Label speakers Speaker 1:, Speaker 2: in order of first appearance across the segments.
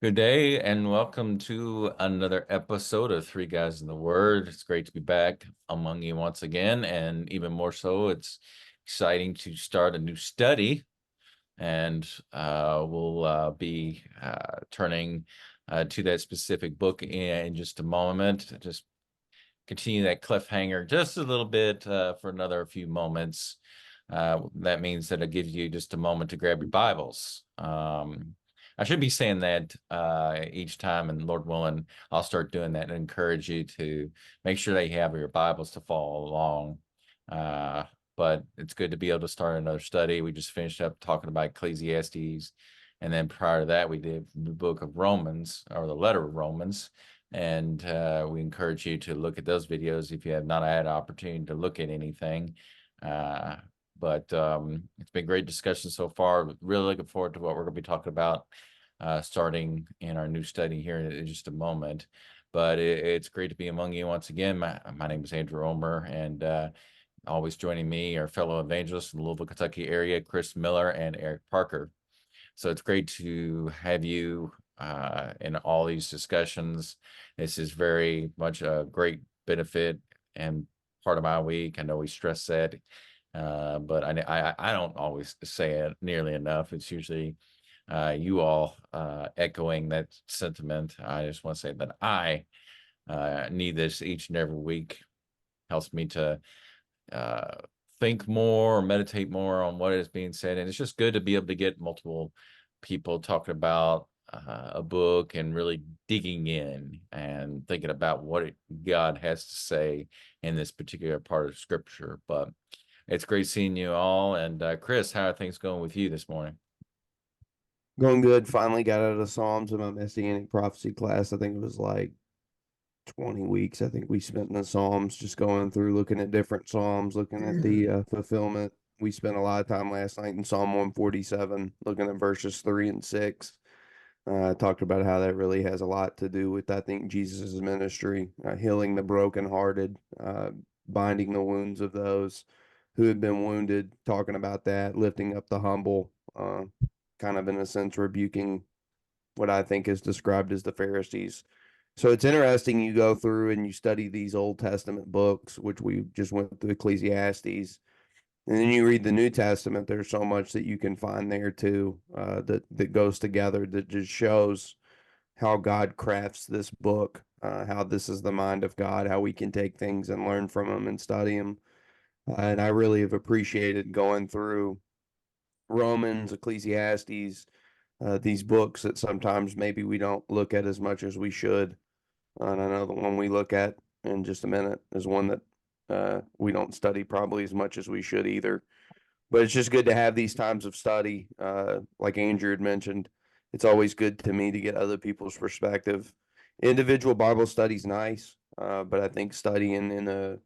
Speaker 1: Good day and welcome to another episode of Three Guys in the Word. It's great to be back among you once again, and even more so, it's exciting to start a new study. And we'll be turning to that specific book in just a moment. Just continue that cliffhanger just a little bit for another few moments. That means that it gives you just a moment to grab your Bibles. I should be saying that each time, and Lord willing, I'll start doing that and encourage you to make sure that you have your Bibles to follow along. Uh, but it's good to be able to start another study. We just finished up talking about Ecclesiastes, and then prior to that, we did the book of Romans, or the letter of Romans. And we encourage you to look at those videos if you have not had an opportunity to look at anything. Uh, but it's been great discussion so far. Really looking forward to what we're going to be talking about starting in our new study here in just a moment. But it's great to be among you once again. My name is Andrew Omer, and always joining me are fellow evangelists in the Louisville, Kentucky area, Chris Miller and Eric Parker. So it's great to have you in all these discussions. This is very much a great benefit and part of my week. I know we stress that, but I don't always say it nearly enough. It's usually you all echoing that sentiment. I just want to say that I need this each and every week. Helps me to uh, think more or meditate more on what is being said. And it's just good to be able to get multiple people talking about a book and really digging in and thinking about what God has to say in this particular part of scripture. But it's great seeing you all. And Chris, how are things going with you this morning?
Speaker 2: Going good. Finally got out of the Psalms in my Messianic prophecy class. I think it was like 20 weeks. I think we spent in the Psalms just going through looking at different Psalms, looking at the fulfillment. We spent a lot of time last night in Psalm 147, looking at verses 3 and 6. Talked about how that really has a lot to do with, I think, Jesus' ministry, healing the brokenhearted, binding the wounds of those who had been wounded, talking about that, lifting up the humble, kind of in a sense rebuking what I think is described as the Pharisees. So it's interesting you go through and you study these Old Testament books, which we just went through Ecclesiastes, and then you read the New Testament. There's so much that you can find there too, that goes together, that just shows how God crafts this book, how this is the mind of God, how we can take things and learn from them and study them. And I really have appreciated going through Romans, Ecclesiastes, these books that sometimes maybe we don't look at as much as we should. And I know the one we look at in just a minute is one that we don't study probably as much as we should either. But it's just good to have these times of study. Like Andrew had mentioned, it's always good to me to get other people's perspective. Individual Bible study's nice, but I think studying in a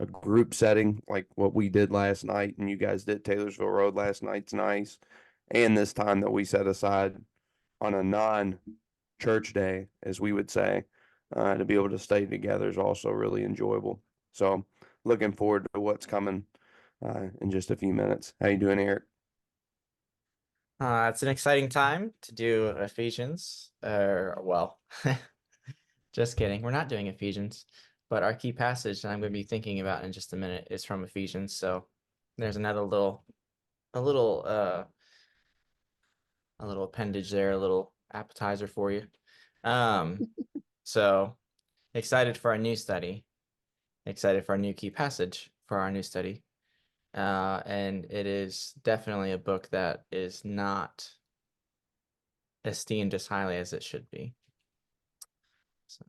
Speaker 2: group setting like what we did last night and you guys did Taylorsville Road last night's nice. And this time that we set aside on a non-church day, as we would say, to be able to stay together is also really enjoyable. So looking forward to what's coming in just a few minutes. How you doing, Eric?
Speaker 3: It's an exciting time to do Ephesians. Well, just kidding. We're not doing Ephesians, but our key passage that I'm going to be thinking about in just a minute is from Ephesians. So there's another a little, uh, a little appendage there, a little appetizer for you. Um, so excited for our new study. Excited for our new key passage for our new study. And it is definitely a book that is not esteemed as highly as it should be. So,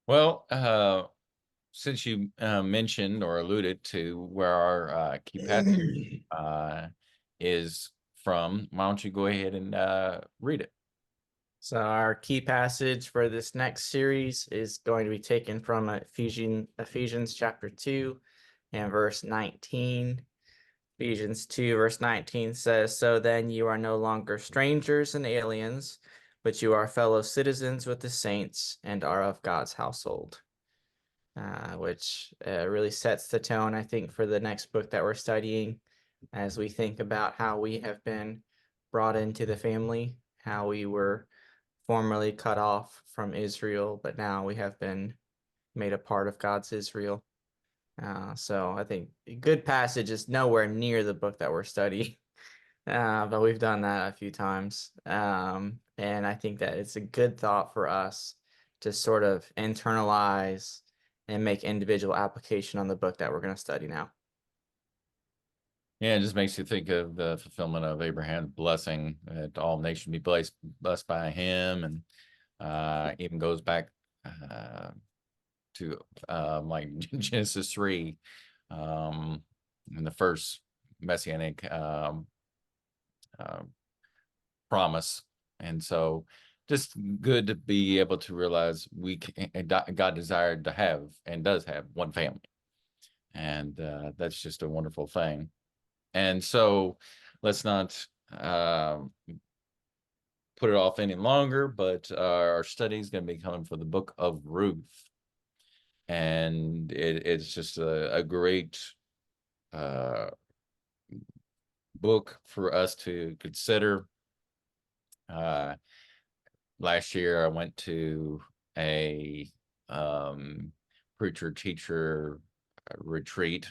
Speaker 1: Well, since you mentioned or alluded to where our key passage is from, why don't you go ahead and read it?
Speaker 3: so our key passage for this next series is going to be taken from Ephesians chapter 2 and verse 19. Ephesians 2 verse 19 says, "So then you are no longer strangers and aliens, but you are fellow citizens with the saints and are of God's household." Which really sets the tone, I think, for the next book that we're studying as we think about how we have been brought into the family, how we were formerly cut off from Israel, but now we have been made a part of God's Israel. So I think a good passage is nowhere near the book that we're studying, but we've done that a few times. And I think that it's a good thought for us to sort of internalize and make individual application on the book that we're going to study now.
Speaker 1: Yeah, it just makes you think of the fulfillment of Abraham's blessing that all nations be blessed by him, and even goes back to like Genesis 3, in the first messianic promise. And so just good to be able to realize God desired to have and does have one family. And that's just a wonderful thing. And so let's not put it off any longer, but our study is going to be coming for the Book of Ruth. And it's just a great book for us to consider. Last year, I went to a preacher teacher retreat,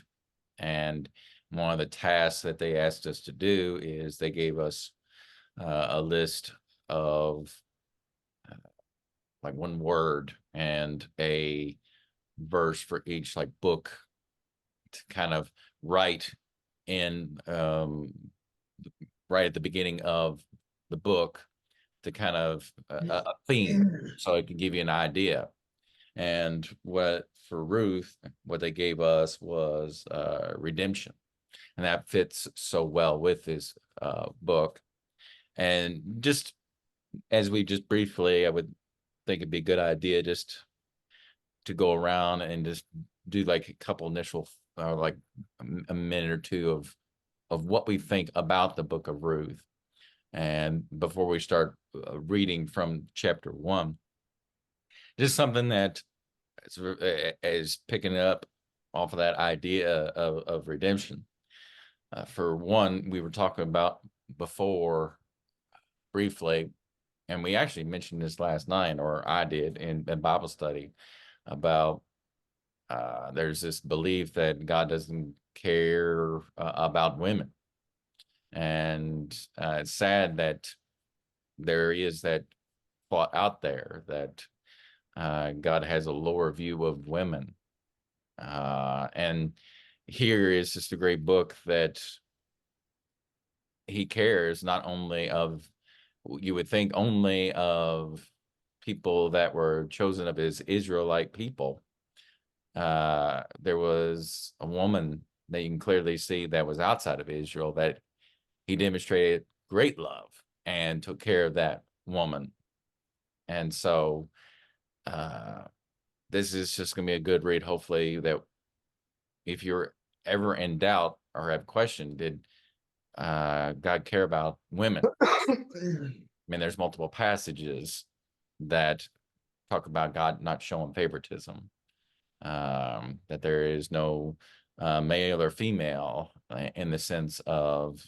Speaker 1: and one of the tasks that they asked us to do is they gave us a list of like one word and a verse for each like book to kind of write in right at the beginning of the book to kind of a theme so it can give you an idea. And what for Ruth, what they gave us was redemption, and that fits so well with this book. And just as we just briefly, I would think it'd be a good idea just to go around and just do like a couple initial like a minute or two of what we think about the Book of Ruth. And before we start reading from chapter 1, just something that is picking up off of that idea of redemption. For one, we were talking about before briefly, and we actually mentioned this last night, or I did in Bible study, about there's this belief that God doesn't care about women. And it's sad that there is that thought out there that God has a lower view of women. And here is just a great book that he cares not only of, you would think only of people that were chosen of his Israelite people. There was a woman that you can clearly see that was outside of Israel that he demonstrated great love and took care of that woman. And so this is just going to be a good read. Hopefully that if you're ever in doubt or have question, did God care about women? I mean, there's multiple passages that talk about God not showing favoritism, that there is no male or female in the sense of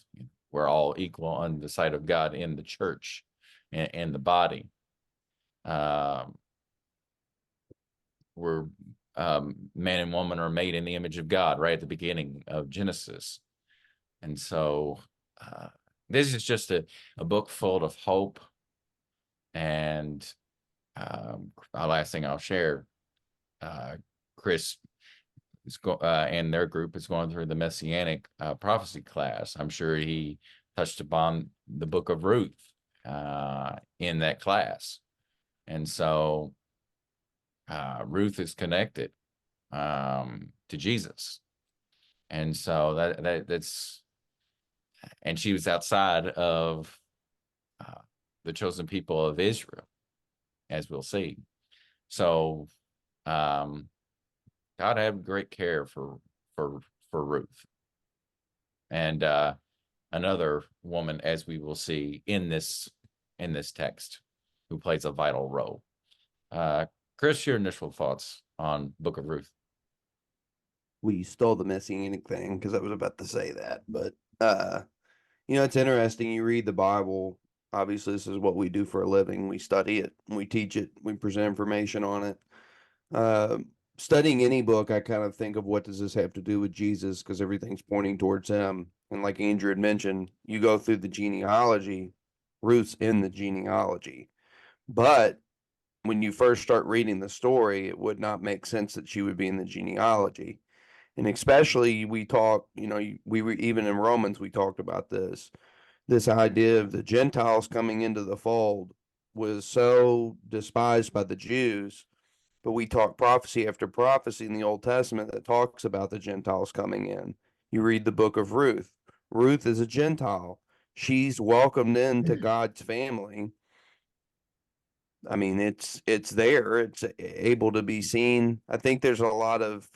Speaker 1: we're all equal on the sight of God in the church and in the body. We're man and woman are made in the image of God right at the beginning of Genesis. And so this is just a book full of hope. And last thing I'll share, Chris and their group is going through the Messianic prophecy class. I'm sure he touched upon the Book of Ruth in that class. And so Ruth is connected to Jesus. And so that's, and she was outside of the chosen people of Israel, as we'll see. So God had great care for Ruth. And another woman, as we will see in this text, who plays a vital role. Chris, your initial thoughts on Book of Ruth?
Speaker 2: Well, you stole the messianic thing because I was about to say that, but it's interesting. You read the Bible Obviously, this is what we do for a living. We study it, we teach it, we present information on it. Uh, Studying any book, I kind of think of what does this have to do with Jesus, because everything's pointing towards him. And like Andrew had mentioned, you go through the genealogy, Ruth's in the genealogy. But when you first start reading the story, it would not make sense that she would be in the genealogy. And especially we talk, we were even in Romans, we talked about this idea of the Gentiles coming into the fold was so despised by the Jews. But we talk prophecy after prophecy in the Old Testament that talks about the Gentiles coming in. You read the book of Ruth. Ruth is a Gentile. She's welcomed into God's family. I mean, it's there. It's able to be seen. I think there's a lot of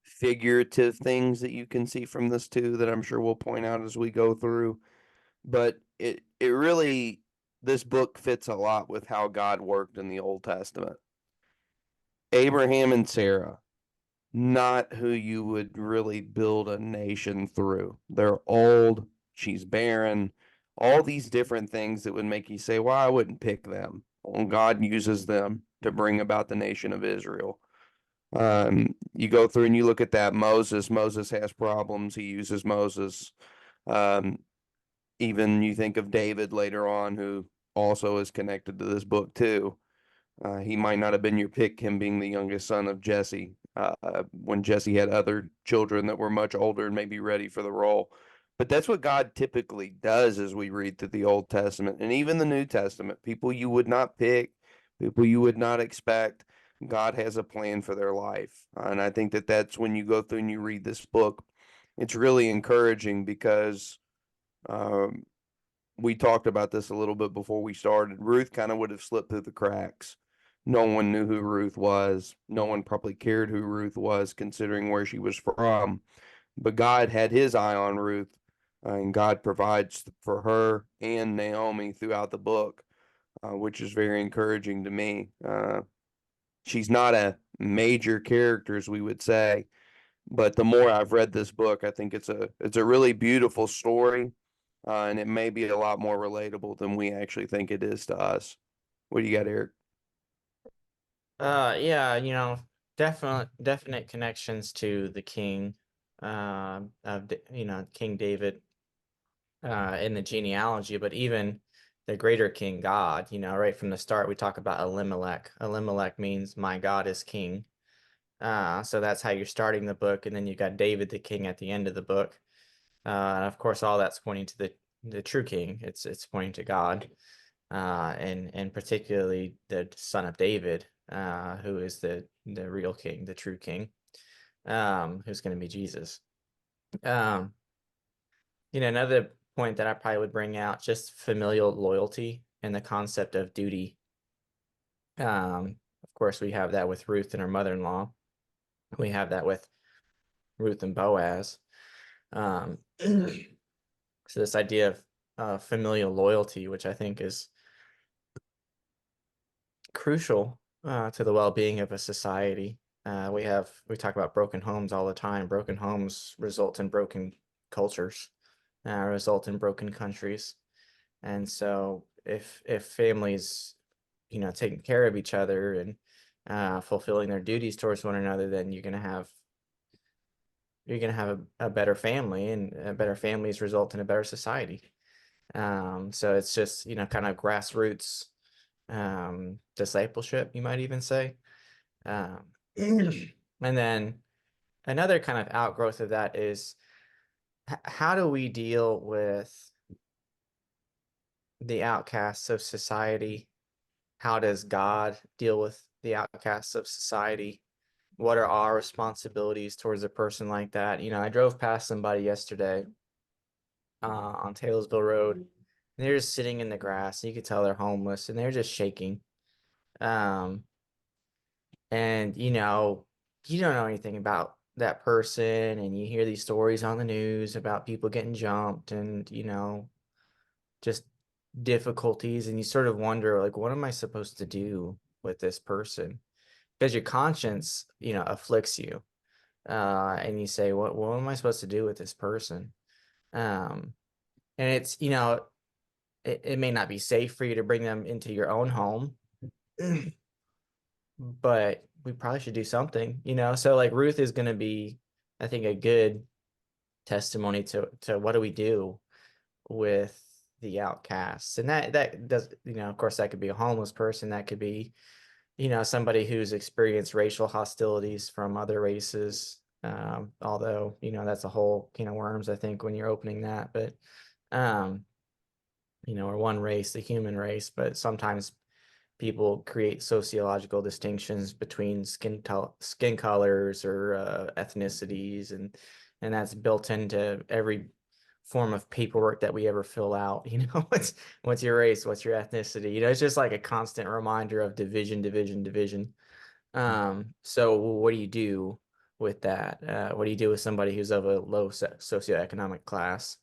Speaker 2: figurative things that you can see from this too that I'm sure we'll point out as we go through. But it really, this book fits a lot with how God worked in the Old Testament. Abraham and Sarah, not who you would really build a nation through. They're old, she's barren, all these different things that would make you say, well, I wouldn't pick them. Well, God uses them to bring about the nation of Israel. You go through and you look at that Moses has problems. He uses Moses. Um, Even you think of David later on, who also is connected to this book too. He might not have been your pick, him being the youngest son of Jesse, when Jesse had other children that were much older and maybe ready for the role. But that's what God typically does as we read through the Old Testament and even the New Testament. People you would not pick, people you would not expect. God has a plan for their life. And I think that that's when you go through and you read this book, it's really encouraging because um, we talked about this a little bit before we started. Ruth kind of would have slipped through the cracks. No one knew who Ruth was. No one probably cared who Ruth was, considering where she was from. But God had his eye on Ruth, and God provides for her and Naomi throughout the book, which is very encouraging to me. She's not a major character, as we would say, but the more I've read this book, I think it's a really beautiful story, and it may be a lot more relatable than we actually think it is to us. What do you got, Eric?
Speaker 3: Yeah, definite connections to the king, King David, in the genealogy, but even the greater king God, right from the start, we talk about Elimelech. Elimelech means my God is king. So that's how you're starting the book. And then you got David, the king, at the end of the book. And of course, all that's pointing to the true king. It's pointing to God, and particularly the son of David, who is the real king, the true king, who's going to be Jesus. Another point that I probably would bring out, just familial loyalty and the concept of duty. Of course, we have that with Ruth and her mother-in-law. We have that with Ruth and Boaz. So this idea of familial loyalty, which I think is crucial to the well-being of a society. We talk about broken homes all the time. Broken homes result in broken cultures, result in broken countries. And so if families, taking care of each other and fulfilling their duties towards one another, then you're gonna have a better family, and better families result in a better society. So it's just, kind of grassroots discipleship, you might even say. Um, and then another kind of outgrowth of that is how do we deal with the outcasts of society? How does God deal with the outcasts of society? What are our responsibilities towards a person like that? I drove past somebody yesterday on Taylorsville Road, and they're just sitting in the grass. You could tell they're homeless, and they're just shaking. Um, and you don't know anything about that person, and you hear these stories on the news about people getting jumped and just difficulties, and you sort of wonder, like, what am I supposed to do with this person? Because your conscience afflicts you, and you say, what am I supposed to do with this person? And it's it may not be safe for you to bring them into your own home, but we probably should do something, So like Ruth is going to be, I think, a good testimony to what do we do with the outcasts. And that does, of course, that could be a homeless person, that could be, somebody who's experienced racial hostilities from other races. Although, that's a whole can of worms, I think, when you're opening that. But or one race, the human race, but sometimes people create sociological distinctions between skin colors or ethnicities, and that's built into every form of paperwork that we ever fill out. What's your race, what's your ethnicity? It's just like a constant reminder of division, division, division. So what do you do with that? What do you do with somebody who's of a low socioeconomic class?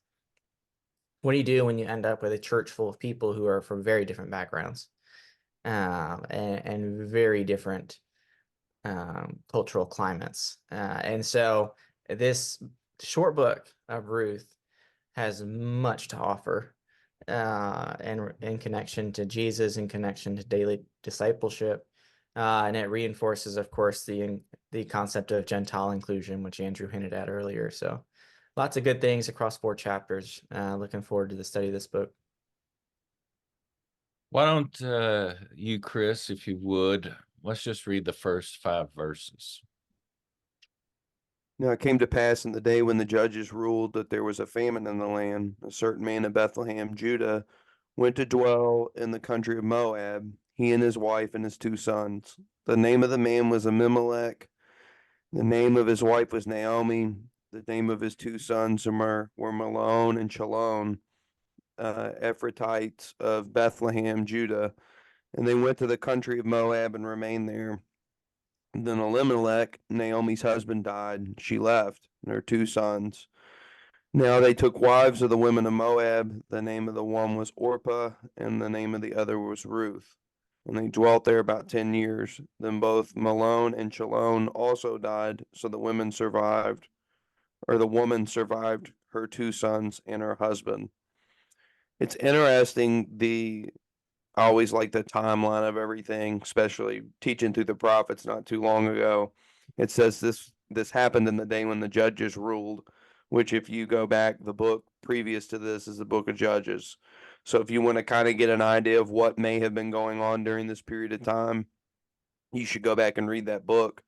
Speaker 3: What do you do when you end up with a church full of people who are from very different backgrounds, and very different cultural climates? And so this short book of Ruth has much to offer, and in connection to Jesus, in connection to daily discipleship. And it reinforces, of course, the concept of Gentile inclusion, which Andrew hinted at earlier. So lots of good things across 4 chapters. Looking forward to the study of this book.
Speaker 1: Why don't you, Chris, if you would, let's just read the first 5 verses.
Speaker 2: Now it came to pass in the day when the judges ruled that there was a famine in the land. A certain man of Bethlehem, Judah, went to dwell in the country of Moab, he and his wife and his 2 sons. The name of the man was Abimelech. The name of his wife was Naomi. The name of his 2 sons were Malone and Chalon, Ephratites of Bethlehem, Judah. And they went to the country of Moab and remained there. Then Elimelech, Naomi's husband, died. She left, and her 2 sons. Now they took wives of the women of Moab. The name of the one was Orpah, and the name of the other was Ruth. And they dwelt there about 10 years. Then both Malone and Chalon also died, so the women survived, or the woman survived her 2 sons and her husband. It's interesting, I always like the timeline of everything, especially teaching through the prophets not too long ago. It says this happened in the day when the judges ruled, which if you go back, the book previous to this is the book of Judges. So if you want to kind of get an idea of what may have been going on during this period of time, you should go back and read that book.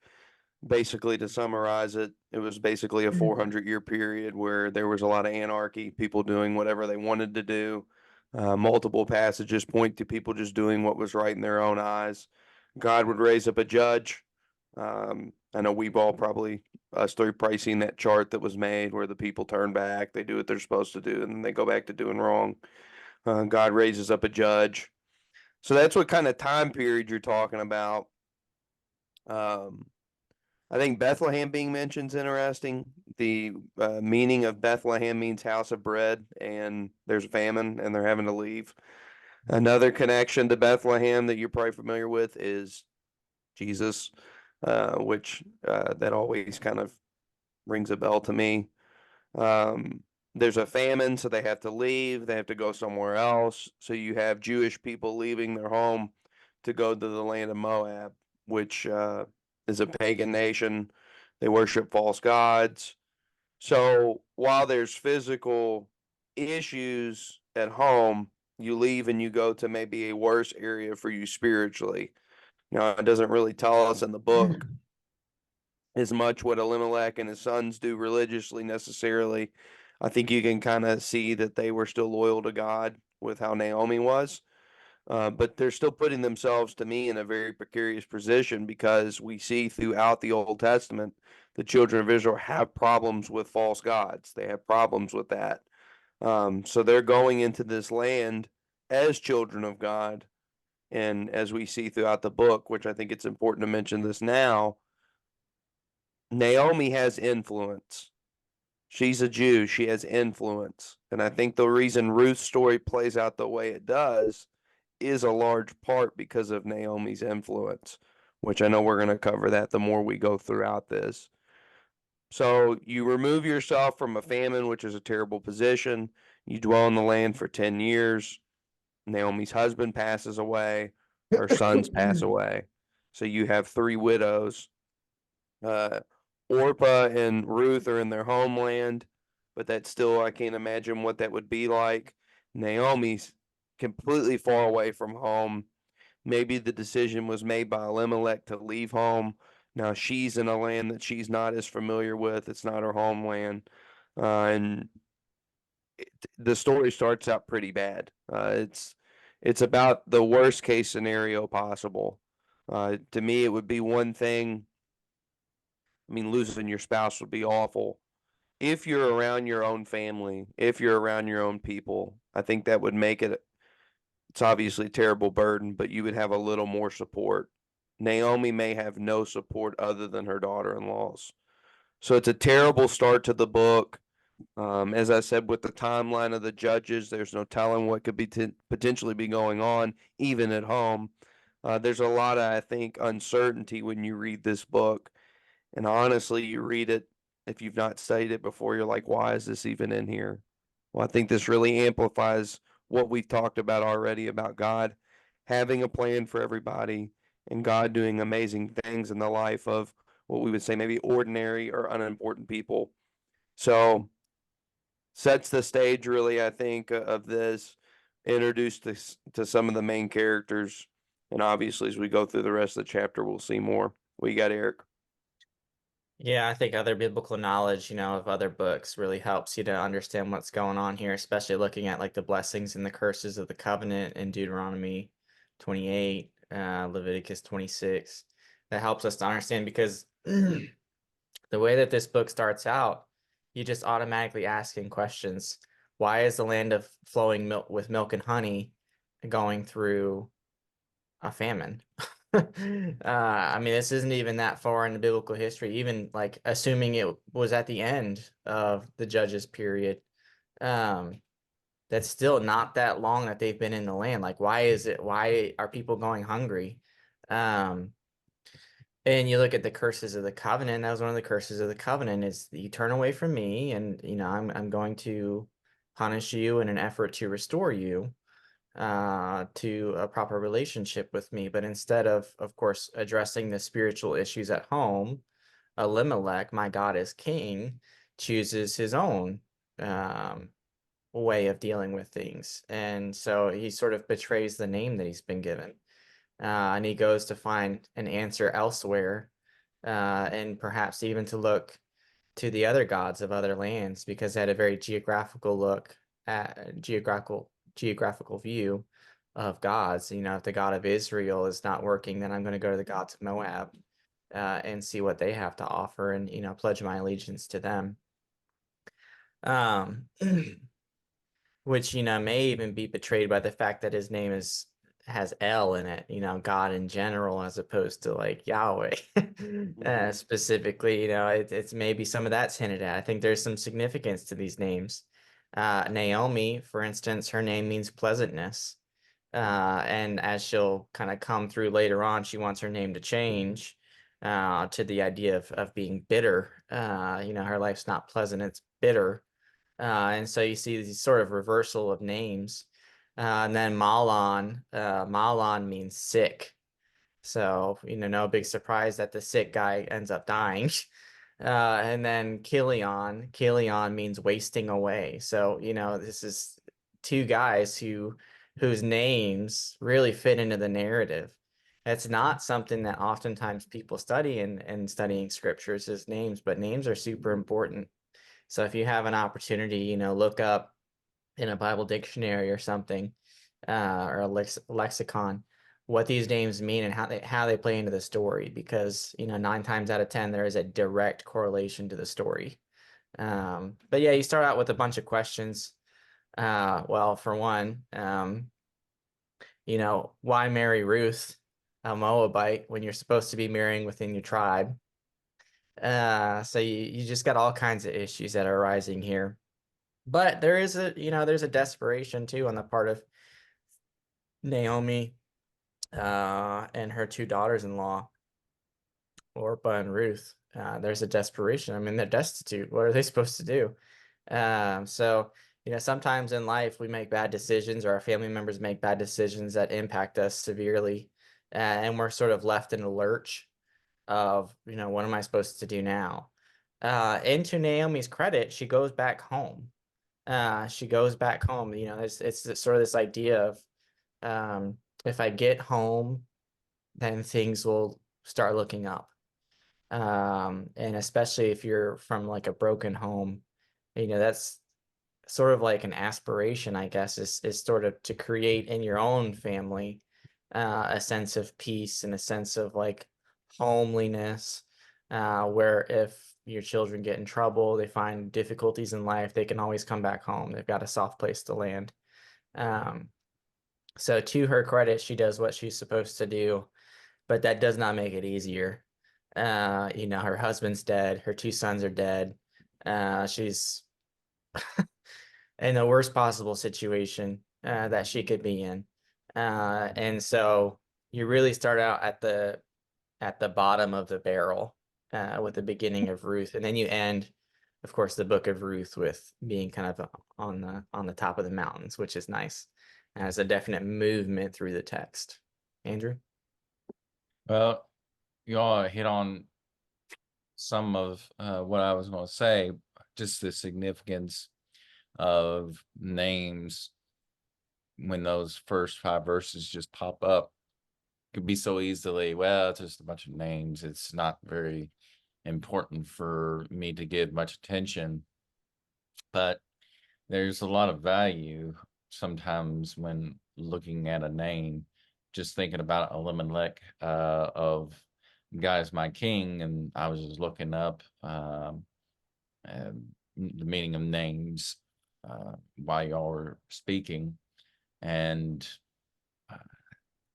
Speaker 2: Basically, to summarize it, it was basically a 400-year period where there was a lot of anarchy, people doing whatever they wanted to do. Multiple passages point to people just doing what was right in their own eyes. God would raise up a judge. I know we've all probably, us 3, probably seen that chart that was made where the people turn back, they do what they're supposed to do, and then they go back to doing wrong. God raises up a judge. So that's what kind of time period you're talking about. I think Bethlehem being mentioned is interesting. The meaning of Bethlehem means house of bread, and there's a famine, and they're having to leave. Another connection to Bethlehem that you're probably familiar with is Jesus, which that always kind of rings a bell to me. There's a famine, so they have to leave. They have to go somewhere else. So you have Jewish people leaving their home to go to the land of Moab, which is a pagan nation. They worship false gods. So while there's physical issues at home, you leave and you go to maybe a worse area for you spiritually. Now, it doesn't really tell us in the book as much what Elimelech and his sons do religiously necessarily. I think you can kind of see that they were still loyal to God with how Naomi was. But they're still putting themselves, to me, in a very precarious position because we see throughout the Old Testament the children of Israel have problems with false gods. They have problems with that. So they're going into this land as children of God. And as we see throughout the book, which I think it's important to mention this now, Naomi has influence. She's a Jew. She has influence. And I think the reason Ruth's story plays out the way it does is a large part because of Naomi's influence, which I know we're going to cover that the more we go throughout this. So you remove yourself from a famine, which is a terrible position. You dwell in the land for 10 years. Naomi's husband passes away, her sons pass away. So you have three widows. Uh, Orpah and Ruth are in their homeland, but that's still, I can't imagine what that would be like. Naomi's completely far away from home. Maybe the decision was made by Elimelech to leave home. Now she's in a land that she's not as familiar with. It's not her homeland. And the story starts out pretty bad. It's about the worst case scenario possible. To me, it would be one thing. I mean, losing your spouse would be awful. If you're around your own family, if you're around your own people, I think that would make it. It's obviously a terrible burden, but you would have a little more support. Naomi may have no support other than her daughter-in-laws. So it's a terrible start to the book. As I said, with the timeline of the judges, there's no telling what could be potentially be going on, even at home. There's a lot of, I think, uncertainty when you read this book. And honestly, you read it, if you've not studied it before, you're like, why is this even in here? Well, I think this really amplifies what we've talked about already about God having a plan for everybody and God doing amazing things in the life of what we would say maybe ordinary or unimportant people. So sets the stage really, I think, of this, introduced this to some of the main characters. And obviously, as we go through the rest of the chapter, we'll see more. We got Eric.
Speaker 3: Yeah, I think other biblical knowledge, of other books really helps you to understand what's going on here, especially looking at like the blessings and the curses of the covenant in Deuteronomy 28, Leviticus 26. That helps us to understand because the way that this book starts out, you just automatically asking questions. Why is the land of flowing milk with milk and honey going through a famine? I mean, this isn't even that far into biblical history, even like assuming it was at the end of the judges period. Um, that's still not that long that they've been in the land. Like, why are people going hungry? Um, and you look at the curses of the covenant, that was one of the curses of the covenant is that you turn away from me and I'm going to punish you in an effort to restore you to a proper relationship with me. But instead of course, addressing the spiritual issues at home, Elimelech, my God is king, chooses his own way of dealing with things. And so he sort of betrays the name that he's been given. And he goes to find an answer elsewhere, and perhaps even to look to the other gods of other lands because they had a very geographical view of gods. If the God of Israel is not working, then I'm going to go to the gods of Moab and see what they have to offer and pledge my allegiance to them. Um, which may even be betrayed by the fact that his name has L in it, God in general, as opposed to like Yahweh specifically. It's maybe some of that's hinted at. I think there's some significance to these names. Naomi, for instance, her name means pleasantness. And as she'll kind of come through later on, she wants her name to change to the idea of being bitter. Her life's not pleasant, it's bitter. And so you see these sort of reversal of names. And then Malon means sick. So, no big surprise that the sick guy ends up dying. And then Kilion means wasting away. So, this is two guys whose names really fit into the narrative. It's not something that oftentimes people study in studying scriptures is names, but names are super important. So if you have an opportunity, look up in a Bible dictionary or something, or a lexicon, what these names mean and how they play into the story, because 9 times out of 10 there is a direct correlation to the story. But yeah, you start out with a bunch of questions. Well, for one, why marry Ruth, a Moabite, when you're supposed to be marrying within your tribe? So you just got all kinds of issues that are arising here. But there's a desperation too on the part of Naomi and her two daughters-in-law, Orpah and Ruth. There's a desperation. I mean, they're destitute. What are they supposed to do? So sometimes in life we make bad decisions, or our family members make bad decisions that impact us severely, and we're sort of left in a lurch of, what am I supposed to do now? And to Naomi's credit, she goes back home. She goes back home. It's sort of this idea of, if I get home, then things will start looking up. And especially if you're from like a broken home, that's sort of like an aspiration, I guess, is sort of to create in your own family a sense of peace and a sense of like homeliness, where if your children get in trouble, they find difficulties in life, they can always come back home. They've got a soft place to land. So to her credit, she does what she's supposed to do, but that does not make it easier. Her husband's dead, her two sons are dead. She's in the worst possible situation that she could be in. And so you really start out at the bottom of the barrel with the beginning of Ruth, and then you end, of course, the book of Ruth with being kind of on the top of the mountains, which is nice. As a definite movement through the text. Andrew?
Speaker 1: Well, you all hit on some of what I was going to say, just the significance of names when those first 5 verses just pop up. Could be so easily, well, it's just a bunch of names. It's not very important for me to give much attention. But there's a lot of value sometimes when looking at a name, just thinking about Elimelech of God is my king, and I was just looking up the meaning of names while y'all were speaking, and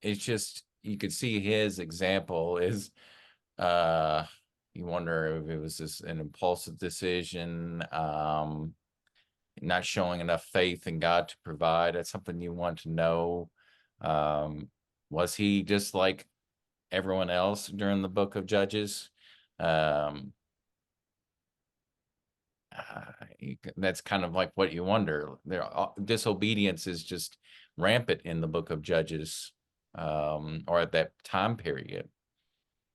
Speaker 1: it's just, you could see his example is you wonder if it was just an impulsive decision, not showing enough faith in God to provide. That's something you want to know. Was he just like everyone else during the book of Judges? That's kind of like what you wonder. Disobedience is just rampant in the book of Judges, or at that time period.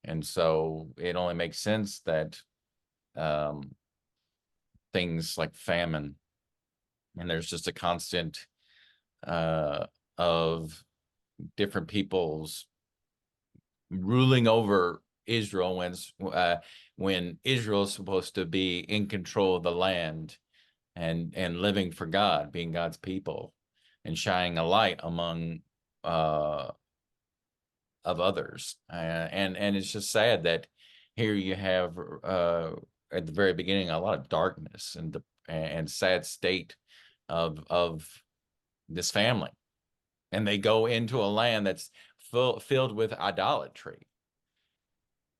Speaker 1: And so it only makes sense that things like famine, and there's just a constant of different peoples ruling over Israel when Israel is supposed to be in control of the land and living for God, being God's people, and shining a light among of others. And it's just sad that here you have at the very beginning a lot of darkness and sad state of this family, and they go into a land that's filled with idolatry.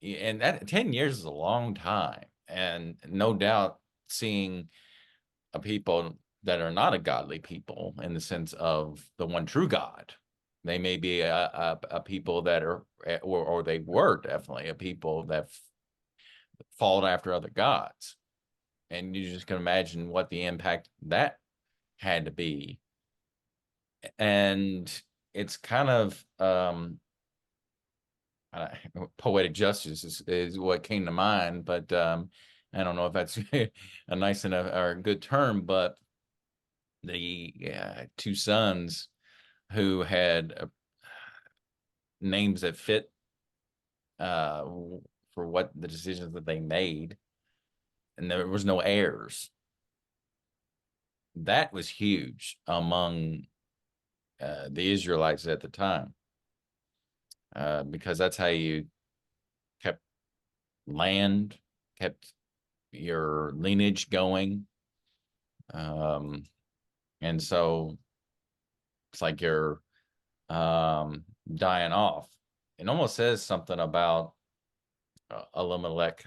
Speaker 1: And that 10 years is a long time, and no doubt seeing a people that are not a godly people in the sense of the one true God. They may be a people that are, or they were definitely a people that followed after other gods. And you just can imagine what the impact that had to be. And it's kind of poetic justice is what came to mind, but I don't know if that's a nice enough or a good term, but the 2 sons who had names that fit for what the decisions that they made, and there was no heirs. That was huge among the Israelites at the time, because that's how you kept land, kept your lineage going. And so it's like you're dying off. It almost says something about Elimelech.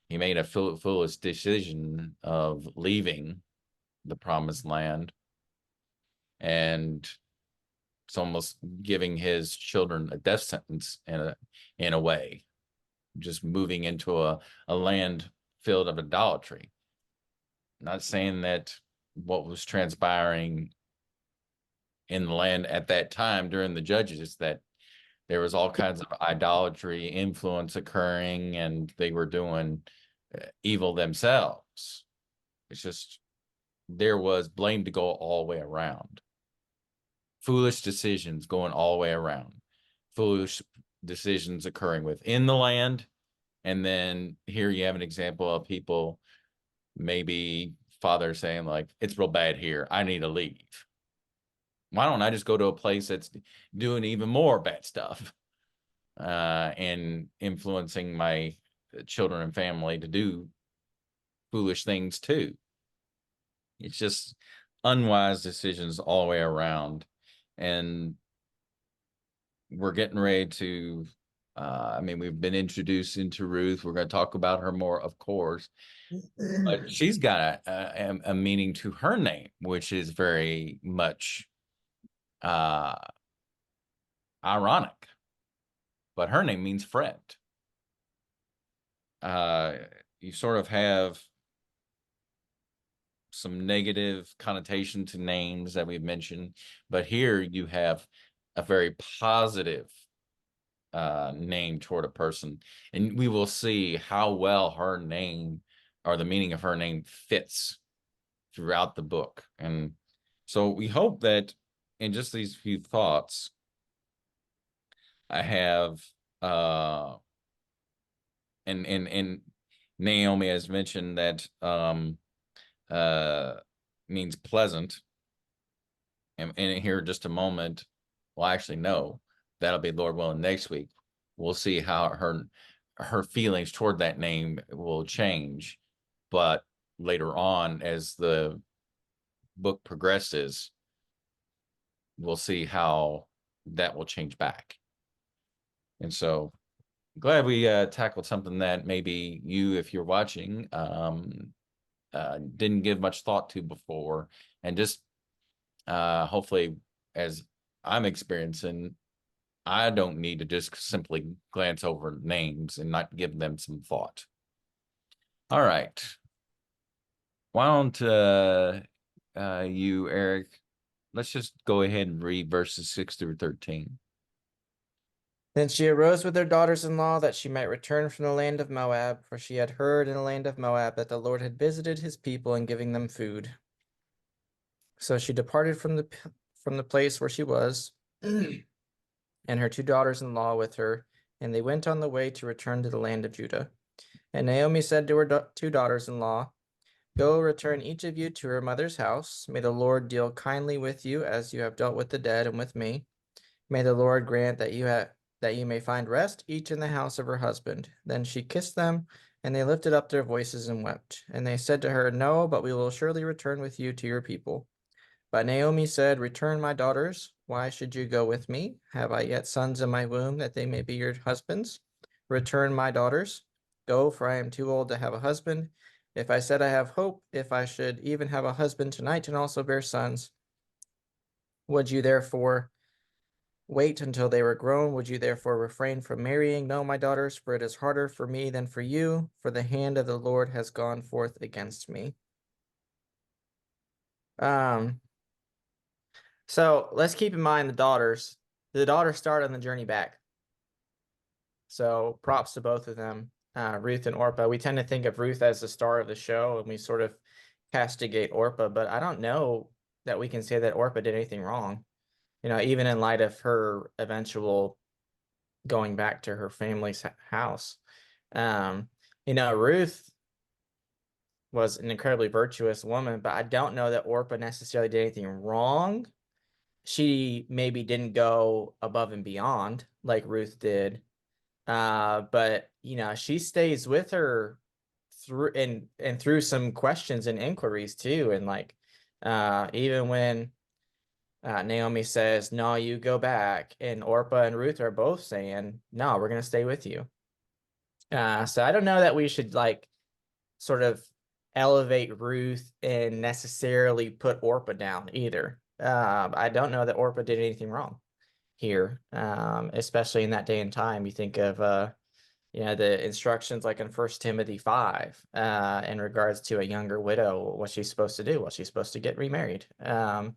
Speaker 1: He made a foolish decision of leaving the promised land, and it's almost giving his children a death sentence in a way, just moving into a land filled of idolatry. Not saying that what was transpiring in the land at that time during the judges, that there was all kinds of idolatry influence occurring, and they were doing evil themselves. It's just there was blame to go all the way around. Foolish decisions going all the way around. Foolish decisions occurring within the land. And then here you have an example of people, maybe father saying, like, it's real bad here, I need to leave. Why don't I just go to a place that's doing even more bad stuff and influencing my children and family to do foolish things too? It's just unwise decisions all the way around. And we're getting ready to, I mean, we've been introduced into Ruth. We're going to talk about her more, of course, but she's got a meaning to her name, which is very much ironic. But her name means friend. You sort of have some negative connotation to names that we've mentioned, but here you have a very positive name toward a person, and we will see how well her name, or the meaning of her name, fits throughout the book. And so we hope that in just these few thoughts I have and Naomi has mentioned that means pleasant. And here just a moment, well, actually, no, that'll be Lord willing next week. We'll see how her feelings toward that name will change. But later on, as the book progresses, we'll see how that will change back. And so glad we tackled something that maybe you, if you're watching, didn't give much thought to before. And just hopefully, as I'm experiencing, I don't need to just simply glance over names and not give them some thought. All right. Why don't you, Eric, let's just go ahead and read verses 6 through 13.
Speaker 3: Then she arose with her daughters-in-law that she might return from the land of Moab, for she had heard in the land of Moab that the Lord had visited his people in giving them food. So she departed from the place where she was, and her two daughters-in-law with her, and they went on the way to return to the land of Judah. And Naomi said to her two daughters-in-law, Go, return each of you to her mother's house. May the Lord deal kindly with you as you have dealt with the dead and with me. May the Lord grant that you may find rest, each in the house of her husband. Then she kissed them, and they lifted up their voices and wept. And they said to her, No, but we will surely return with you to your people. But Naomi said, Return, my daughters. Why should you go with me? Have I yet sons in my womb, that they may be your husbands? Return, my daughters. Go, for I am too old to have a husband. If I said I have hope, if I should even have a husband tonight and also bear sons, would you therefore wait until they were grown? Would you therefore refrain from marrying? No, my daughters, for it is harder for me than for you, for the hand of the Lord has gone forth against me. So let's keep in mind the daughters. The daughters start on the journey back. So props to both of them, Ruth and Orpah. We tend to think of Ruth as the star of the show, and we sort of castigate Orpah, but I don't know that we can say that Orpah did anything wrong. You know, even in light of her eventual going back to her family's house. You know, Ruth was an incredibly virtuous woman, but I don't know that Orpah necessarily did anything wrong. She maybe didn't go above and beyond like Ruth did. But you know, she stays with her through and through some questions and inquiries too. And like even when Naomi says, No, you go back, and Orpah and Ruth are both saying, No, we're gonna stay with you. So I don't know that we should like sort of elevate Ruth and necessarily put Orpah down either. I don't know that Orpah did anything wrong here, especially in that day and time. You think of the instructions like in 1 Timothy 5, in regards to a younger widow, what she's supposed to do. Well, she's supposed to get remarried. And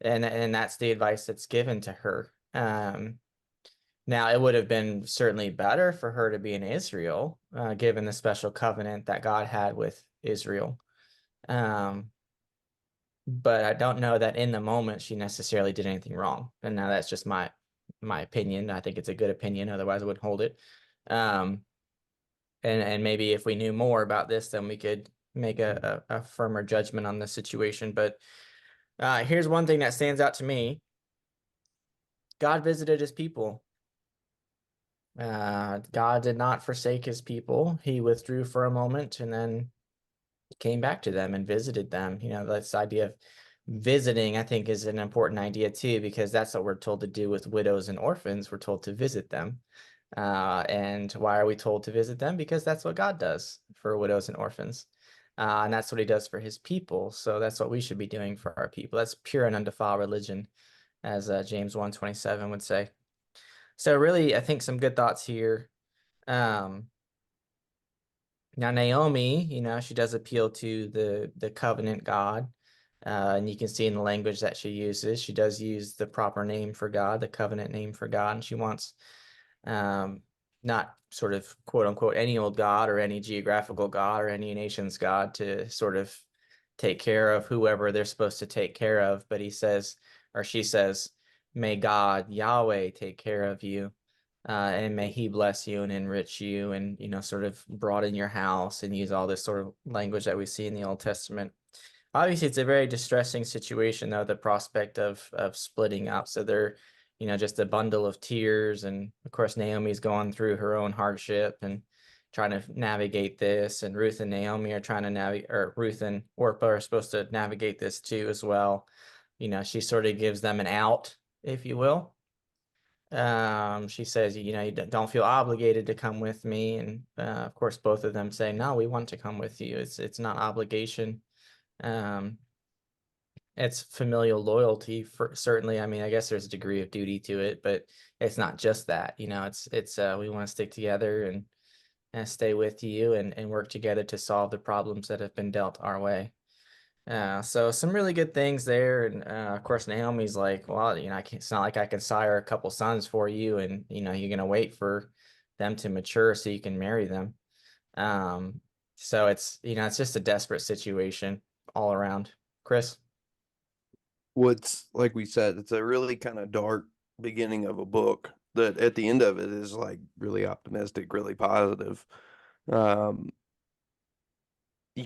Speaker 3: that's the advice that's given to her. Now, it would have been certainly better for her to be in Israel, given the special covenant that God had with Israel. But I don't know that in the moment she necessarily did anything wrong. And now that's just my opinion. I think it's a good opinion. Otherwise, I wouldn't hold it. And maybe if we knew more about this, then we could make a firmer judgment on the situation. But here's one thing that stands out to me. God visited his people. God did not forsake his people. He withdrew for a moment and then came back to them and visited them. This idea of visiting, I think, is an important idea too, because that's what we're told to do with widows and orphans. We're told to visit them. And why are we told to visit them? Because that's what God does for widows and orphans. And that's what he does for his people. So that's what we should be doing for our people. That's pure and undefiled religion, as James 1:27 would say. So really, I think some good thoughts here. Now Naomi, she does appeal to the covenant God. And you can see in the language that she uses, she does use the proper name for God, the covenant name for God. And she wants not sort of quote unquote any old God or any geographical God or any nation's God to sort of take care of whoever they're supposed to take care of. But he says, or she says, may God, Yahweh, take care of you. And may he bless you and enrich you and, sort of broaden your house, and use all this sort of language that we see in the Old Testament. Obviously, it's a very distressing situation, though, the prospect of splitting up. So they're, just a bundle of tears. And of course, Naomi's going through her own hardship and trying to navigate this. And Ruth and Naomi are trying to navigate, or Ruth and Orpah are supposed to navigate this too as well. She sort of gives them an out, if you will. She says, you don't feel obligated to come with me. And of course, both of them say, no, we want to come with you. It's not obligation. It's familial loyalty for certainly. I mean, I guess there's a degree of duty to it, but it's not just that. It's we want to stick together and stay with you and work together to solve the problems that have been dealt our way. So some really good things there. And of course, Naomi's like, well, it's not like I can sire a couple sons for you, and you're gonna wait for them to mature so you can marry them. So it's just a desperate situation all around. Chris?
Speaker 2: What's like we said, it's a really kind of dark beginning of a book that at the end of it is like really optimistic, really positive. You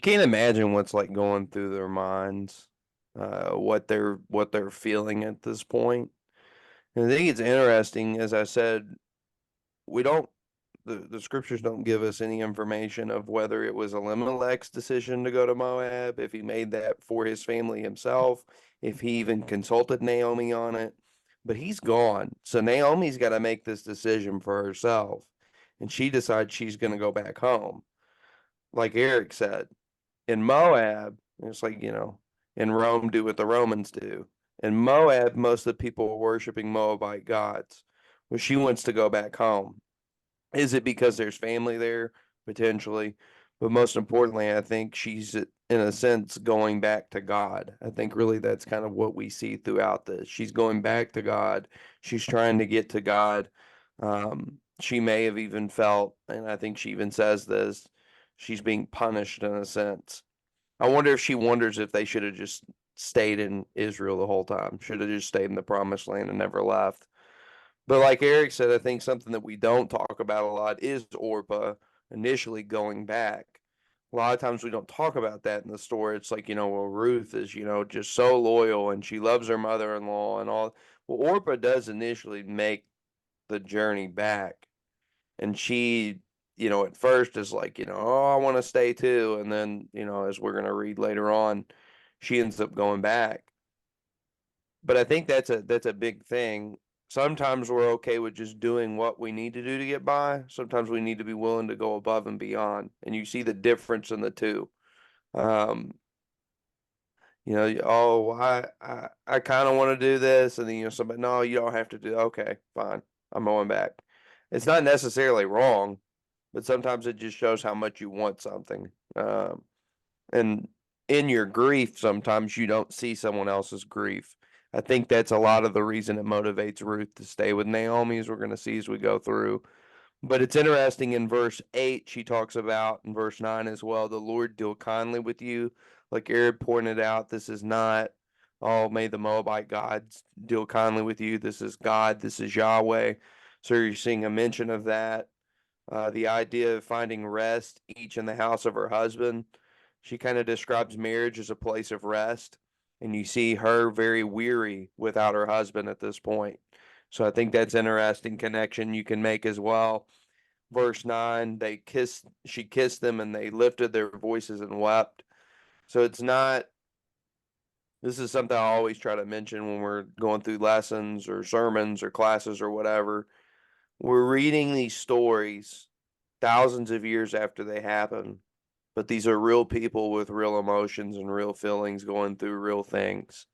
Speaker 2: can't imagine what's like going through their minds, what they're feeling at this point. And I think it's interesting, as I said, we don't the scriptures don't give us any information of whether it was Elimelech's decision to go to Moab, if he made that for his family himself, if he even consulted Naomi on it. But he's gone. So Naomi's got to make this decision for herself. And she decides she's going to go back home. Like Eric said, in Moab, it's like, in Rome, do what the Romans do. In Moab, most of the people were worshiping Moabite gods. Well, she wants to go back home. Is it because there's family there? Potentially. But most importantly, I think she's, in a sense, going back to God. I think really that's kind of what we see throughout this. She's going back to God. She's trying to get to God. She may have even felt, and I think she even says this, she's being punished in a sense. I wonder if she wonders if they should have just stayed in Israel the whole time, should have just stayed in the promised land and never left. But like Eric said, I think something that we don't talk about a lot is Orpah initially going back. A lot of times we don't talk about that in the story. It's like, well, Ruth is, just so loyal and she loves her mother-in-law and all. Well, Orpah does initially make the journey back. And she, at first is like, oh, I want to stay too. And then, as we're going to read later on, she ends up going back. But I think that's a big thing. Sometimes we're okay with just doing what we need to do to get by. Sometimes we need to be willing to go above and beyond. And you see the difference in the two. Um, oh, I kind of want to do this, and then somebody, no, you don't have to do. Okay, fine, I'm going back. It's not necessarily wrong. but sometimes it just shows how much you want something. And in your grief, sometimes you don't see someone else's grief. I think that's a lot of the reason it motivates Ruth to stay with Naomi, as we're going to see as we go through. But it's interesting in verse 8, she talks about in verse 9 as well, the Lord deal kindly with you. Like Eric pointed out, this is not, oh, may the Moabite gods deal kindly with you. This is God, this is Yahweh. So you're seeing a mention of that. The idea of finding rest each in the house of her husband. She kind of describes marriage as a place of rest. And you see her very weary without her husband at this point. So I think that's interesting connection you can make as well. Verse 9, she kissed them and they lifted their voices and wept. So it's not, this is something I always try to mention when we're going through lessons or sermons or classes or whatever. We're reading these stories thousands of years after they happen, but these are real people with real emotions and real feelings going through real things.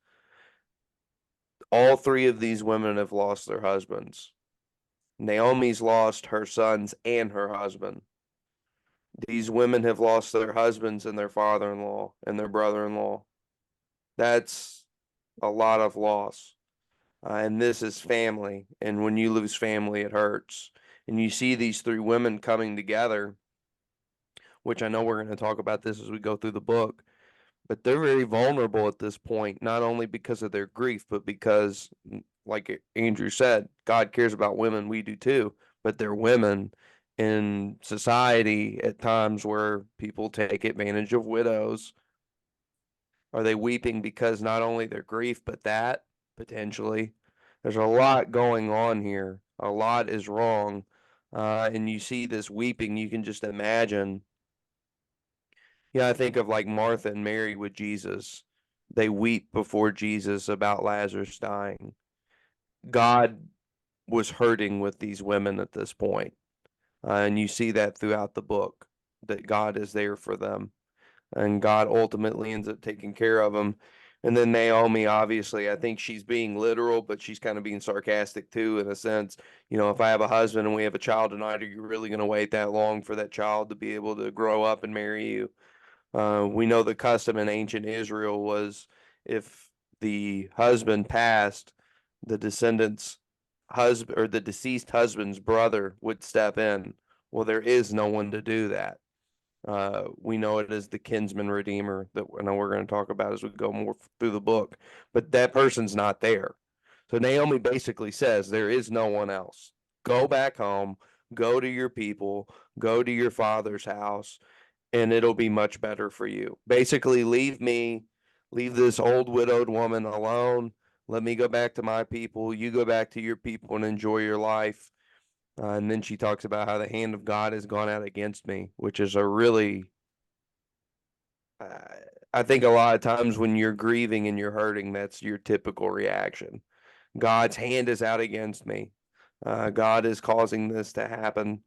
Speaker 2: All three of these women have lost their husbands. Naomi's lost her sons and her husband. These women have lost their husbands and their father-in-law and their brother-in-law. That's a lot of loss. And this is family. And when you lose family, it hurts. And you see these three women coming together, which I know we're going to talk about this as we go through the book, but they're very vulnerable at this point, not only because of their grief, but because, like Andrew said, God cares about women. We do too, but they're women in society at times where people take advantage of widows. Are they weeping because not only their grief, but that potentially? There's a lot going on here. A lot is wrong. And you see this weeping, you can just imagine. Yeah, I think of like Martha and Mary with Jesus. They weep before Jesus about Lazarus dying. God was hurting with these women at this point. And you see that throughout the book, that God is there for them. And God ultimately ends up taking care of them. And then Naomi, obviously, I think she's being literal, but she's kind of being sarcastic too, in a sense. You know, if I have a husband and we have a child tonight, are you really going to wait that long for that child to be able to grow up and marry you? We know the custom in ancient Israel was if the husband passed, the descendant's husband or the deceased husband's brother would step in. Well, there is no one to do that. We know it as the kinsman redeemer that I know we're going to talk about as we go more through the book, but that person's not there. So Naomi basically says there is no one else. Go back home, go to your people, go to your father's house, and it'll be much better for you. Basically, leave me, leave this old widowed woman alone. Let me go back to my people. You go back to your people and enjoy your life. And then she talks about how the hand of God has gone out against me, which is a really, uh, I think a lot of times when you're grieving and you're hurting, that's your typical reaction. God's hand is out against me. God is causing this to happen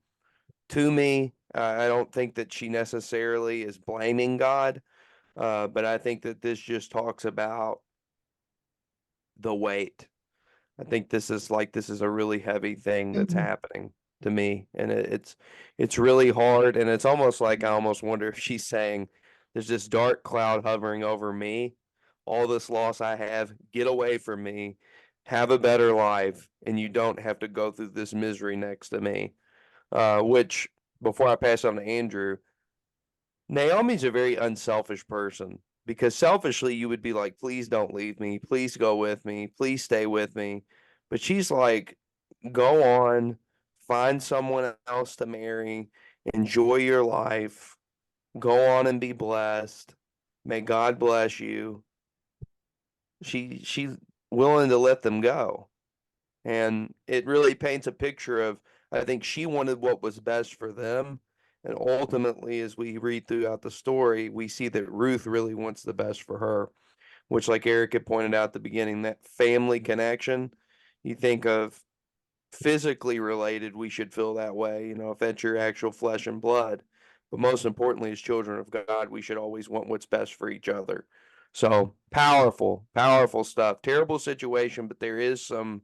Speaker 2: to me. I don't think that she necessarily is blaming God, but I think that this just talks about the weight. I think this is a really heavy thing that's happening to me, and it's really hard, and it's almost like I almost wonder if she's saying, "There's this dark cloud hovering over me, all this loss I have, get away from me, have a better life, and you don't have to go through this misery next to me." Which before I pass on to Andrew, Naomi's a very unselfish person because selfishly you would be like, please don't leave me. Please go with me. Please stay with me. But she's like, go on, find someone else to marry, enjoy your life, go on and be blessed. May God bless you. She's willing to let them go. And it really paints a picture of, I think she wanted what was best for them. And ultimately, as we read throughout the story, we see that Ruth really wants the best for her, which, like Eric had pointed out at the beginning, that family connection, you think of physically related, we should feel that way, you know, if that's your actual flesh and blood. But most importantly, as children of God, we should always want what's best for each other. So powerful, powerful stuff. Terrible situation, but there is some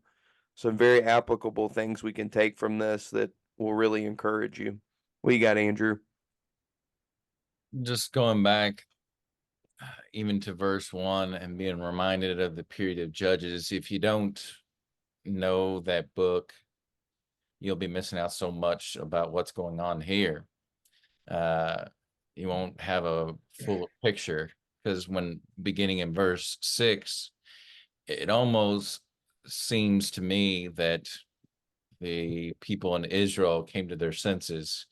Speaker 2: very applicable things we can take from this that will really encourage you. What you got, Andrew?
Speaker 1: Just going back even to verse 1 and being reminded of the period of Judges. If you don't know that book, you'll be missing out so much about what's going on here. You won't have a full picture, because when beginning in verse 6, it almost seems to me that the people in Israel came to their senses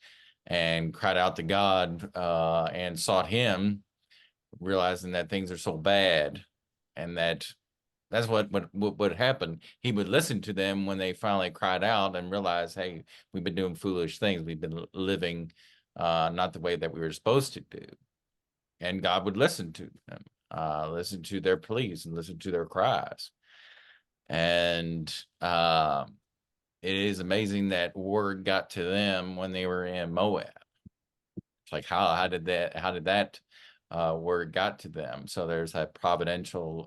Speaker 1: and cried out to God and sought him, realizing that things are so bad, and that's what would happen. He would listen to them when they finally cried out and realized, hey, we've been doing foolish things. We've been living not the way that we were supposed to do. And God would listen to them, listen to their pleas and listen to their cries. And it is amazing that word got to them when they were in Moab. It's like, how did that word got to them? So there's that providential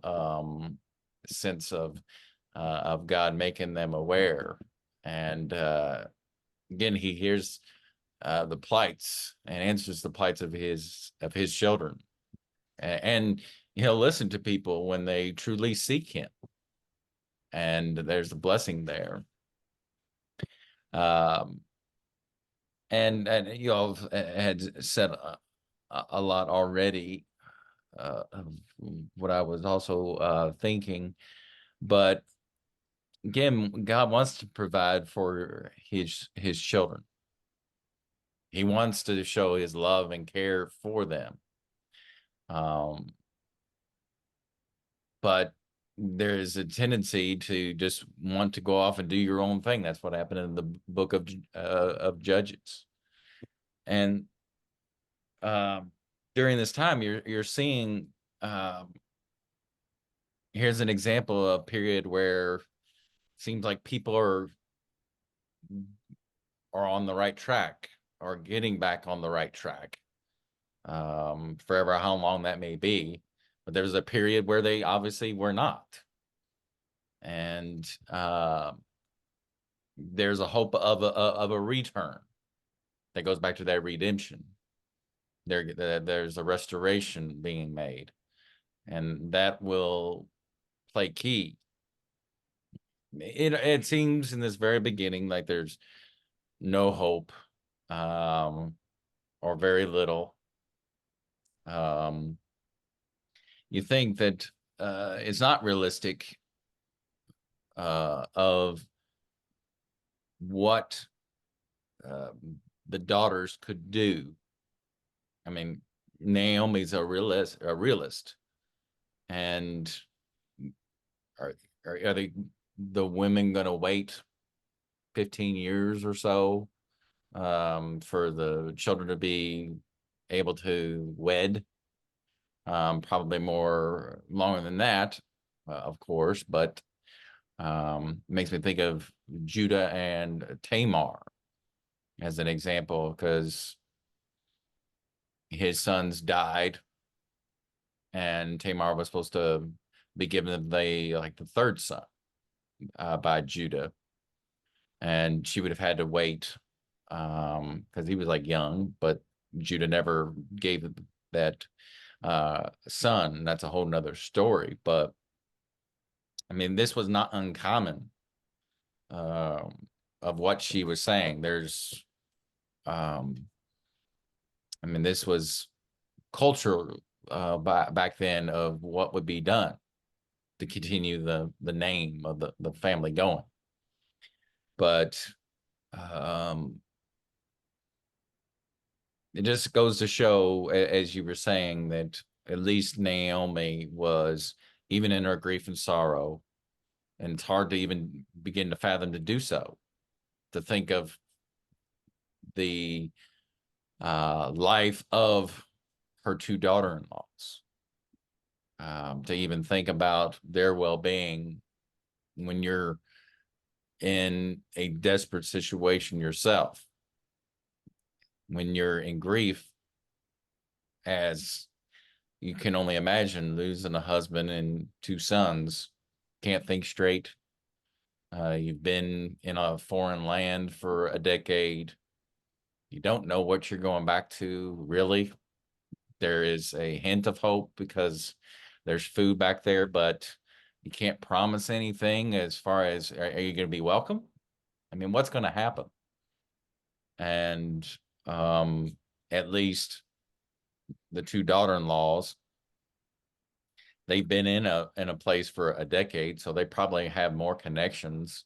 Speaker 1: sense of God making them aware. And again, he hears the plights and answers the plights of his children, and he'll listen to people when they truly seek him. And there's a blessing there. And you all had said a lot already of what I was also thinking, but again, God wants to provide for his children. He wants to show his love and care for them. But there is a tendency to just want to go off and do your own thing. That's what happened in the book of Judges. And during this time, you're seeing here's an example of a period where it seems like people are on the right track, or getting back on the right track, forever how long that may be. But there was a period where they obviously were not. And there's a hope of a return that goes back to that redemption. There's a restoration being made, and that will play key. It seems in this very beginning like there's no hope, or very little. You think that it's not realistic of what the daughters could do. I mean, Naomi's a realist, and are the women going to wait 15 years or so for the children to be able to wed? Probably more longer than that, of course, but makes me think of Judah and Tamar as an example, because his sons died, and Tamar was supposed to be given the third son by Judah, and she would have had to wait because he was young, but Judah never gave that son. That's a whole nother story. But I mean, this was not uncommon of what she was saying. There's I mean, this was cultural back then of what would be done to continue the name of the family going. But it just goes to show, as you were saying, that at least Naomi was, even in her grief and sorrow, and it's hard to even begin to fathom to do so, to think of the life of her two daughter-in-laws, to even think about their well-being when you're in a desperate situation yourself, when you're in grief, as you can only imagine, losing a husband and two sons, can't think straight. You've been in a foreign land for a decade. You don't know what you're going back to, really. There is a hint of hope because there's food back there, but you can't promise anything as far as are you going to be welcome? I mean, what's going to happen? And um, at least the two daughter-in-laws, they've been in a place for a decade, so they probably have more connections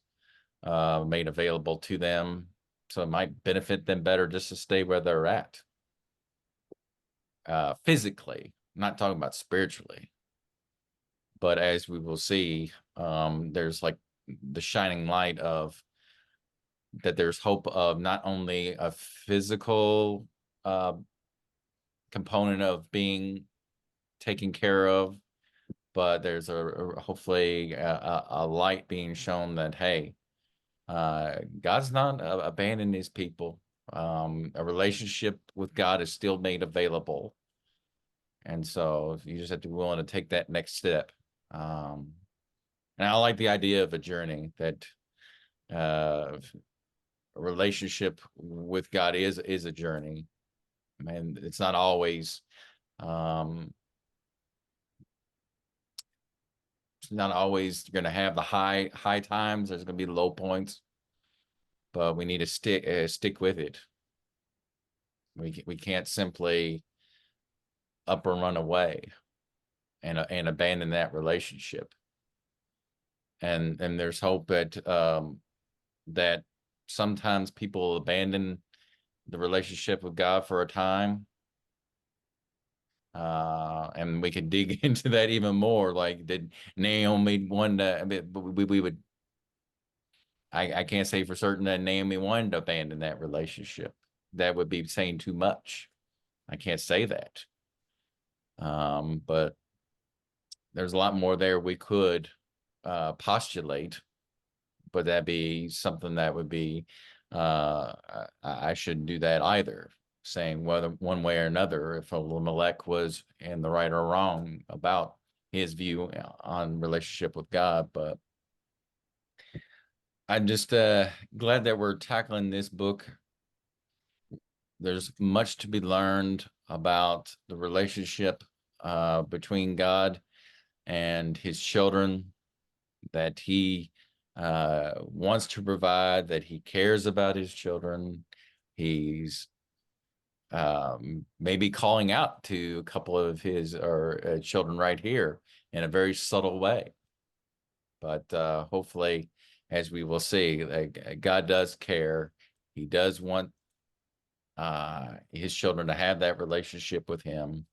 Speaker 1: made available to them. So it might benefit them better just to stay where they're at. Physically, I'm not talking about spiritually. But as we will see, there's like the shining light of that there's hope of not only a physical uh, component of being taken care of, but there's hopefully a light being shown that, hey, God's not abandoning his people. A relationship with God is still made available. And so you just have to be willing to take that next step. And I like the idea of a journey that a relationship with God is a journey. I mean, it's not always um, going to have the high times. There's going to be low points, but we need to stick with it. We can't simply up and run away and abandon that relationship. And there's hope that sometimes people abandon the relationship with God for a time. And we could dig into that even more. Like, did Naomi want to? I mean, we would. I can't say for certain that Naomi wanted to abandon that relationship. That would be saying too much. I can't say that. But there's a lot more there we could postulate, but that'd be something that would be I shouldn't do that either, saying whether one way or another if Elimelech was in the right or wrong about his view on relationship with God. But I'm just glad that we're tackling this book. There's much to be learned about the relationship between God and his children, that he wants to provide, that he cares about his children. He's maybe calling out to a couple of his or children right here in a very subtle way. But hopefully, as we will see, God does care. He does want his children to have that relationship with him.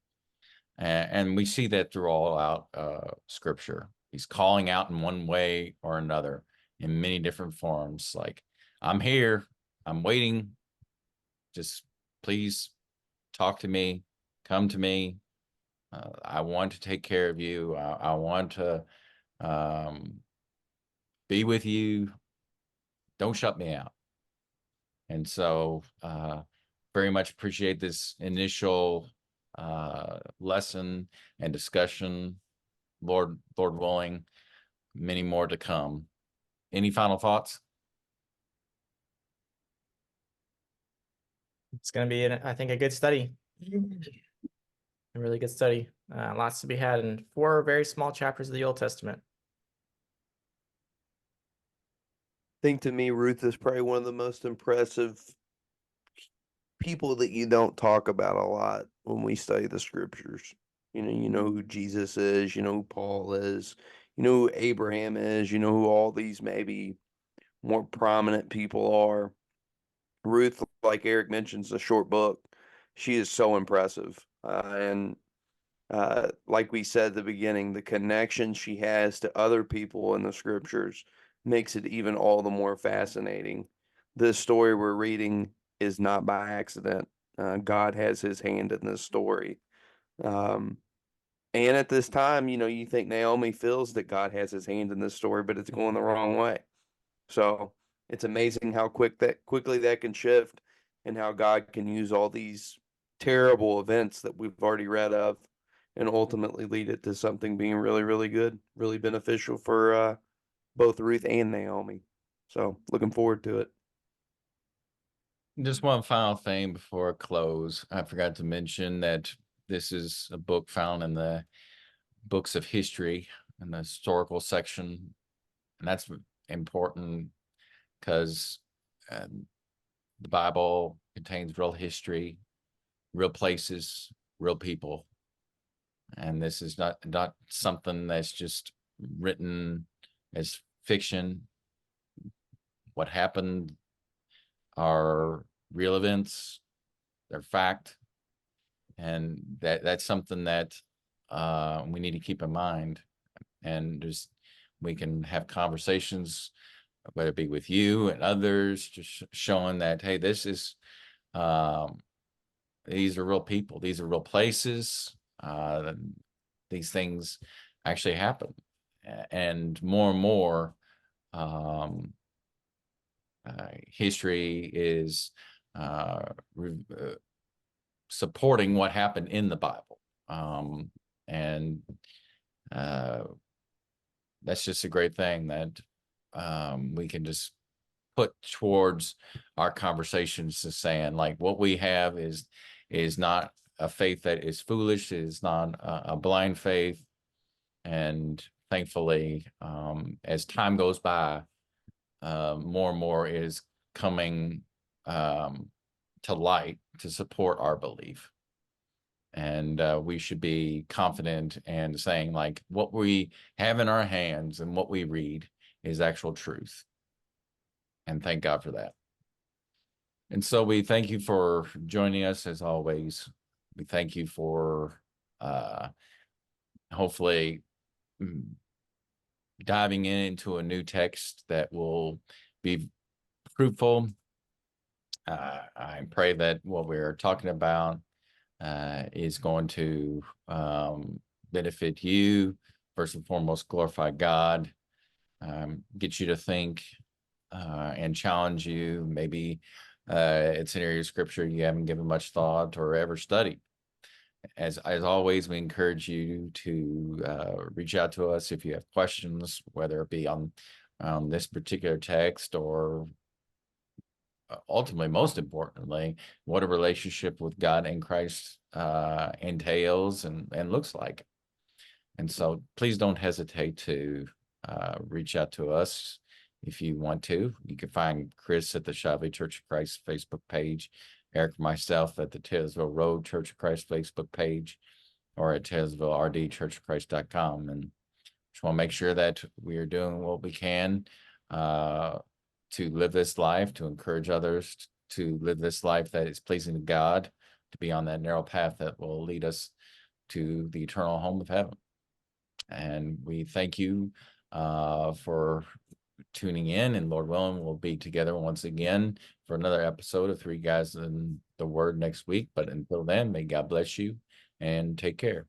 Speaker 1: And we see that through all out scripture. He's calling out in one way or another in many different forms. Like, I'm here, I'm waiting. Just please talk to me, come to me. I want to take care of you. I want to be with you. Don't shut me out. And so, very much appreciate this initial lesson and discussion. Lord willing, many more to come. Any final thoughts?
Speaker 3: It's going to be, I think, a good study. A really good study. Lots to be had in 4 very small chapters of the Old Testament.
Speaker 2: I think to me, Ruth is probably one of the most impressive people that you don't talk about a lot when we study the scriptures. You know who Jesus is, you know who Paul is, you know who Abraham is, you know who all these maybe more prominent people are. Ruth, like Eric mentions, a short book. She is so impressive. And like we said at the beginning, the connection she has to other people in the scriptures makes it even all the more fascinating. This story we're reading is not by accident. God has his hand in this story. Um, and at this time, you think Naomi feels that God has his hand in this story, but it's going the wrong way. So it's amazing how quickly that can shift and how God can use all these terrible events that we've already read of and ultimately lead it to something being really, really good, really beneficial for both Ruth and Naomi. So looking forward to it.
Speaker 1: Just one final thing before I close. I forgot to mention that this is a book found in the books of history in the historical section. And that's important because the Bible contains real history, real places, real people. And this is not something that's just written as fiction. What happened are real events, they're fact, and that's something that we need to keep in mind. And just we can have conversations, whether it be with you and others, just showing that, hey, this is these are real people, these are real places, these things actually happen. And more um, history is supporting what happened in the Bible. And that's just a great thing that we can just put towards our conversations, to saying like what we have is not a faith that is foolish, is not a blind faith. And thankfully, as time goes by, more and more is coming to light to support our belief. And we should be confident and saying like what we have in our hands and what we read is actual truth. And thank God for that. And so we thank you for joining us as always. We thank you for hopefully diving into a new text that will be fruitful. I pray that what we're talking about is going to benefit you, first and foremost, glorify God, get you to think and challenge you. Maybe it's an area of scripture you haven't given much thought or ever studied. As always, we encourage you to reach out to us if you have questions, whether it be on this particular text or ultimately, most importantly, what a relationship with God and Christ entails and looks like. And so please don't hesitate to reach out to us if you want to. You can find Chris at the Shavli Church of Christ Facebook page, Eric and myself at the Taylorsville Road Church of Christ Facebook page, or at TaylorsvilleRDChurchofChrist.com. And just want to make sure that we are doing what we can to live this life, to encourage others to live this life that is pleasing to God, to be on that narrow path that will lead us to the eternal home of heaven. And we thank you for tuning in, and Lord willing, we'll be together once again for another episode of Three Guys in the Word next week. But until then, may God bless you and take care.